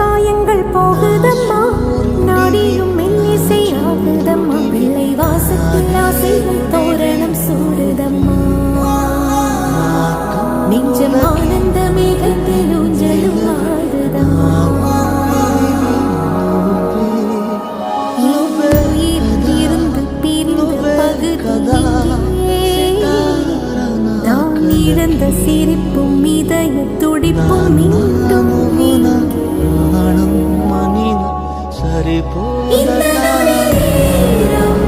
காயங்கள் போகுதம்மா, நாடியும் மெல்லிசை ஆகுதம்மா, பிள்ளை வாசத்தில் ஆசைகள் தோரணம் சூடுதம்மா. நெஞ்சம் ஆனந்த மேகத்தில் ஊஞ்சலும் ஆடுதம்மா. இருந்து பிரிந்த பகுதியே நான் இழந்த சிரிப்பும் இதய துடிப்பும் மீண்டும் சரி போ இந்த நொடி நேரம்